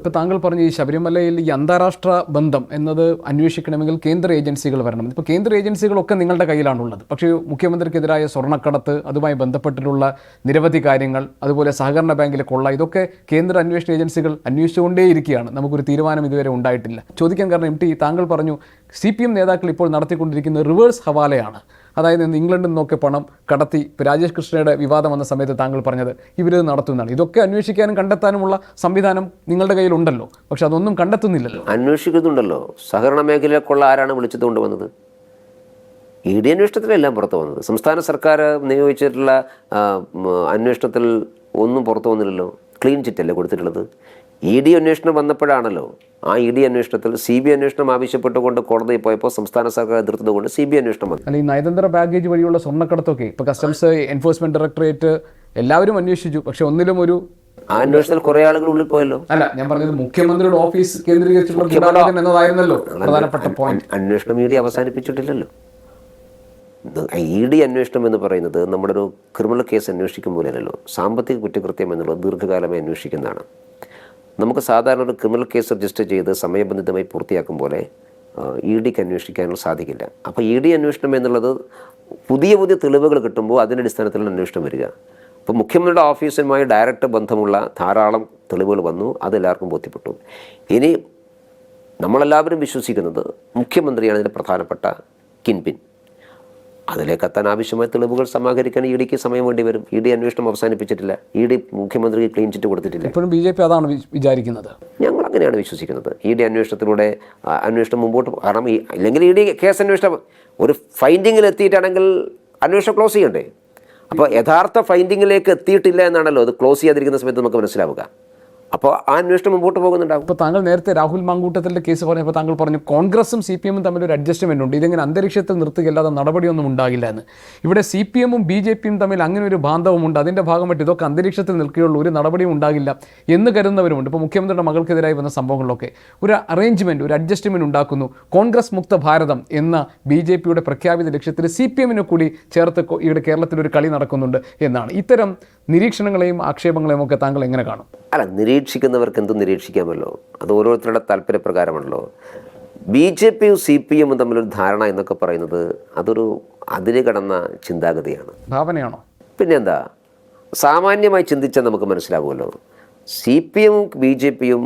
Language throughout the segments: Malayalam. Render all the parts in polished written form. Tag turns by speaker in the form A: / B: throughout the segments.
A: ഇപ്പോൾ താങ്കൾ പറഞ്ഞു ഈ ശബരിമലയിൽ ഈ അന്താരാഷ്ട്ര ബന്ധം എന്നത് അന്വേഷിക്കണമെങ്കിൽ കേന്ദ്ര ഏജൻസികൾ വരണം. ഇപ്പോൾ കേന്ദ്ര ഏജൻസികളൊക്കെ നിങ്ങളുടെ കയ്യിലാണുള്ളത്. പക്ഷേ മുഖ്യമന്ത്രിക്കെതിരായ സ്വർണ്ണക്കടത്ത്, അതുമായി ബന്ധപ്പെട്ടിട്ടുള്ള നിരവധി കാര്യങ്ങൾ, അതുപോലെ സഹകരണ ബാങ്കിലെ കൊള്ള, ഇതൊക്കെ കേന്ദ്ര അന്വേഷണ ഏജൻസികൾ അന്വേഷിച്ചുകൊണ്ടേയിരിക്കുകയാണ്. നമുക്കൊരു തീരുമാനം ഇതുവരെ ഉണ്ടായിട്ടില്ല. ചോദിക്കാൻ കാരണം താങ്കൾ പറഞ്ഞു CPM നേതാക്കൾ ഇപ്പോൾ നടത്തിക്കൊണ്ടിരിക്കുന്ന റിവേഴ്സ് ഹവാലയാണ്. അതായത് ഇംഗ്ലണ്ടിൽ നിന്നൊക്കെ പണം കടത്തി. ഇപ്പോൾ രാജേഷ് കൃഷ്ണയുടെ വിവാദം വന്ന സമയത്ത് താങ്കൾ പറഞ്ഞത് ഇവരിത് നടത്തുന്നതാണ്. ഇതൊക്കെ അന്വേഷിക്കാനും കണ്ടെത്താനുമുള്ള സംവിധാനം നിങ്ങളുടെ കയ്യിലുണ്ടല്ലോ, പക്ഷെ അതൊന്നും കണ്ടെത്തുന്നില്ലല്ലോ.
B: അന്വേഷിക്കുന്നുണ്ടല്ലോ. സഹകരണ മേഖലയിലേക്കുള്ള ആരാണ് വിളിച്ചത് കൊണ്ടുവന്നത്? ED അന്വേഷണത്തിലെല്ലാം പുറത്തു വന്നത്. സംസ്ഥാന സർക്കാർ നിയോഗിച്ചിട്ടുള്ള അന്വേഷണത്തിൽ ഒന്നും പുറത്തു വന്നില്ലല്ലോ. ക്ലീൻ ചിറ്റല്ലേ കൊടുത്തിട്ടുള്ളത്. ED അന്വേഷണം വന്നപ്പോഴാണല്ലോ ആ ED അന്വേഷണത്തിൽ CBI അന്വേഷണം ആവശ്യപ്പെട്ടുകൊണ്ട് കോടതിയിൽ പോയപ്പോൾ സംസ്ഥാന സർക്കാർ എതിർത്തതുകൊണ്ട് CBI അന്വേഷണം വന്നു.
A: അല്ല, ഈ നയതന്ത്ര ബാഗേജ് വഴിയുള്ള സ്വർണ്ണക്കടത്തൊക്കെ ഇപ്പോൾ കസ്റ്റംസ് എൻഫോഴ്സ്മെന്റ് ഡയറക്ടറേറ്റ് എല്ലാവരും അന്വേഷിച്ചു, പക്ഷെ ഒന്നിലും ഒരു
B: അന്വേഷണത്തിൽ കുറെ ആളുകൾ ഉള്ളിൽ പോയല്ലോ.
A: അല്ല, ഞാൻ പറഞ്ഞത് മുഖ്യമന്ത്രിയുടെ ഓഫീസ് കേന്ദ്രീകരിച്ചിട്ടുള്ള എന്നതായിരുന്നല്ലോ പ്രധാനപ്പെട്ട പോയിന്റ്.
B: അന്വേഷണം ED അവസാനിപ്പിച്ചിട്ടില്ലല്ലോ. ED അന്വേഷണം എന്ന് പറയുന്നത് നമ്മുടെ ഒരു ക്രിമിനൽ കേസ് അന്വേഷിക്കും പോലെയല്ലോ. സാമ്പത്തിക കുറ്റകൃത്യം എന്നുള്ളത് ദീർഘകാലമായി അന്വേഷിക്കുന്നതാണ്. നമുക്ക് സാധാരണ ഒരു ക്രിമിനൽ കേസ് രജിസ്റ്റർ ചെയ്ത് സമയബന്ധിതമായി പൂർത്തിയാക്കും പോലെ EDക്ക് അന്വേഷിക്കാനുള്ള സാധിക്കില്ല. അപ്പോൾ ED അന്വേഷണം എന്നുള്ളത് പുതിയ പുതിയ തെളിവുകൾ കിട്ടുമ്പോൾ അതിൻ്റെ അടിസ്ഥാനത്തിലുള്ള അന്വേഷണം വരിക. അപ്പോൾ മുഖ്യമന്ത്രിയുടെ ഓഫീസുമായി ഡയറക്റ്റ് ബന്ധമുള്ള ധാരാളം തെളിവുകൾ വന്നു, അതെല്ലാവർക്കും ബോധ്യപ്പെട്ടു. ഇനി നമ്മളെല്ലാവരും വിശ്വസിക്കുന്നത് മുഖ്യമന്ത്രിയാണ് ഇതിൻ്റെ പ്രധാനപ്പെട്ട കിൻപിൻ. അതിലേക്ക് എത്താൻ ആവശ്യമായ തെളിവുകൾ സമാഹരിക്കാൻ EDക്ക് സമയം വേണ്ടി വരും. ED അന്വേഷണം അവസാനിപ്പിച്ചിട്ടില്ല. ED മുഖ്യമന്ത്രിക്ക് ക്ലീൻ ചിറ്റ് കൊടുത്തിട്ടില്ല.
A: ഇപ്പോഴും BJP അതാണ് വിചാരിക്കുന്നത്.
B: ഞങ്ങൾ അങ്ങനെയാണ് വിശ്വസിക്കുന്നത്. ED അന്വേഷണത്തിലൂടെ അന്വേഷണം മുമ്പോട്ട്, കാരണം ഇല്ലെങ്കിൽ ED കേസ് അന്വേഷണം ഒരു ഫൈൻഡിങ്ങിൽ എത്തിയിട്ടാണെങ്കിൽ അന്വേഷണം ക്ലോസ് ചെയ്യണ്ടേ? അപ്പോൾ യഥാർത്ഥ ഫൈൻഡിങ്ങിലേക്ക് എത്തിയിട്ടില്ല എന്നാണല്ലോ അത് ക്ലോസ് ചെയ്യാതിരിക്കുന്ന സമയത്ത് നമുക്ക് മനസ്സിലാവുക. അപ്പോൾ ആ അന്വേഷണം മുമ്പോട്ട് പോകുന്നുണ്ടാകും.
A: ഇപ്പോൾ താങ്കൾ നേരത്തെ രാഹുൽ മാങ്കൂട്ടത്തിൻ്റെ കേസ് പറഞ്ഞപ്പോൾ താങ്കൾ പറഞ്ഞു കോൺഗ്രസും CPM തമ്മിലൊരു അഡ്ജസ്റ്റ്മെൻ്റ് ഉണ്ട്, ഇതെങ്ങനെ അന്തരീക്ഷത്തിൽ നിർത്തുകയല്ലാതെ നടപടിയൊന്നും ഉണ്ടാകില്ല എന്ന്. ഇവിടെ CPM ഉം BJPയും തമ്മിൽ അങ്ങനെ ഒരു ബാന്ധവമുണ്ട്, അതിൻ്റെ ഭാഗമായിട്ട് ഇതൊക്കെ അന്തരീക്ഷത്തിൽ നിൽക്കുകയുള്ളൂ, ഒരു നടപടിയും ഉണ്ടാകില്ല എന്ന് കരുതുന്നവരുമുണ്ട്. ഇപ്പോൾ മുഖ്യമന്ത്രിയുടെ മകൾക്കെതിരായി വന്ന സംഭവങ്ങളിലൊക്കെ ഒരു അറേഞ്ച്മെൻറ്റ്, ഒരു അഡ്ജസ്റ്റ്മെൻറ്റ് ഉണ്ടാക്കുന്നു. കോൺഗ്രസ് മുക്ത ഭാരതം എന്ന BJPയുടെ പ്രഖ്യാപിത ലക്ഷ്യത്തിൽ CPM കൂടി ചേർത്ത് ഇവിടെ കേരളത്തിലൊരു കളി നടക്കുന്നുണ്ട് എന്നാണ്. ഇത്തരം നിരീക്ഷണങ്ങളെയും ആക്ഷേപങ്ങളെയും ഒക്കെ താങ്കൾ എങ്ങനെ കാണും?
B: അല്ല, നിരീക്ഷിക്കുന്നവർക്ക് എന്തും നിരീക്ഷിക്കാമല്ലോ. അത് ഓരോരുത്തരുടെ താല്പര്യപ്രകാരമാണല്ലോ. BJPയും CPM തമ്മിലൊരു ധാരണ എന്നൊക്കെ പറയുന്നത് അതൊരു അതിര് കടന്ന ചിന്താഗതിയാണ്, ഭാവനയാണോ? പിന്നെന്താ, സാമാന്യമായി ചിന്തിച്ചാൽ നമുക്ക് മനസ്സിലാവുമല്ലോ. CPMഉം BJPയും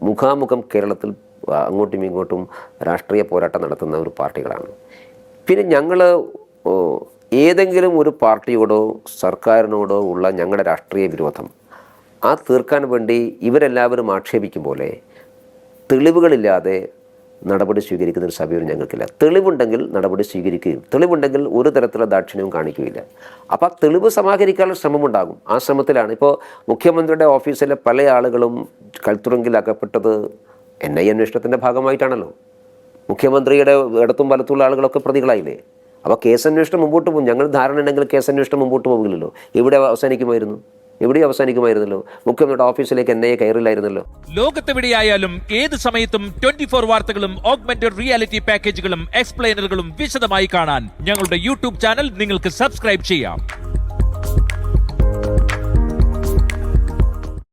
B: മുഖാമുഖം കേരളത്തിൽ അങ്ങോട്ടും ഇങ്ങോട്ടും രാഷ്ട്രീയ പോരാട്ടം നടത്തുന്ന ഒരു പാർട്ടികളാണ്. പിന്നെ ഞങ്ങൾ ഏതെങ്കിലും ഒരു പാർട്ടിയോടോ സർക്കാരിനോടോ ഉള്ള ഞങ്ങളുടെ രാഷ്ട്രീയ വിരോധം തീർക്കാൻ വേണ്ടി ഇവരെല്ലാവരും ആക്ഷേപിക്കും പോലെ തെളിവുകളില്ലാതെ നടപടി സ്വീകരിക്കുന്ന ഒരു സഭയും ഞങ്ങൾക്കില്ല. തെളിവുണ്ടെങ്കിൽ നടപടി സ്വീകരിക്കുകയും തെളിവുണ്ടെങ്കിൽ ഒരു തരത്തിലുള്ള ദാക്ഷിണ്യവും കാണിക്കുകയില്ല. അപ്പോൾ ആ തെളിവ് സമാഹരിക്കാനുള്ള ശ്രമമുണ്ടാകും. ആ ശ്രമത്തിലാണ് ഇപ്പോൾ മുഖ്യമന്ത്രിയുടെ ഓഫീസിലെ പല ആളുകളും കൽത്തുറങ്കിൽ അകപ്പെട്ടത് NIA അന്വേഷണത്തിൻ്റെ ഭാഗമായിട്ടാണല്ലോ. മുഖ്യമന്ത്രിയുടെ ഇടത്തും വലത്തുള്ള ആളുകളൊക്കെ പ്രതികളായില്ലേ? അപ്പോൾ കേസ് അന്വേഷണം മുമ്പോട്ട് പോകും. ഞങ്ങൾ ധാരണ ഉണ്ടെങ്കിൽ കേസ് അന്വേഷണം മുമ്പോട്ട് പോകില്ലല്ലോ. എവിടെയും അവസാനിക്കുമായിരുന്നല്ലോ. മുഖ്യമന്ത്രിയുടെ ഓഫീസിലേക്ക് NIA കയറില്ലായിരുന്നല്ലോ.
C: ലോകത്തെവിടെയായാലും ഏത് സമയത്തും 24 വാർത്തകളും ഓഗ്മെന്റഡ് റിയാലിറ്റി പാക്കേജുകളും എക്സ്പ്ലെയിനറുകളും വിശദമായി കാണാൻ ഞങ്ങളുടെ YouTube ചാനൽ നിങ്ങൾക്ക് സബ്സ്ക്രൈബ് ചെയ്യാം.